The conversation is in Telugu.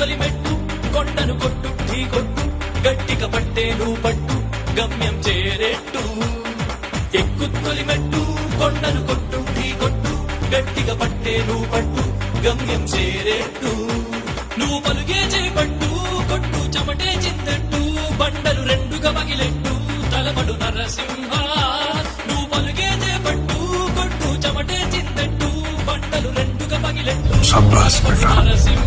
తొలి మెట్టు కొండను కొట్టు ఢీ కొట్టు గట్టిగా పట్టేను పట్టు గమ్యం చేరేట్టు ఎక్కు తొలి మెట్టు కొండను కొట్టు ఢీ కొట్టు గట్టిగా పట్టేను పట్టు గమ్యం చేరేట్టు నువ్వు పలుగే చేపట్టు కొట్టు చెమటే చింతట్టు బండలు రెండుగా పగిలెట్టు తలమడు నరసింహ నువ్వు పలుగే చేపట్టు కొట్టు చెమటే చింతట్టు బండలు రెండుగా పగిలెట్టు నరసింహ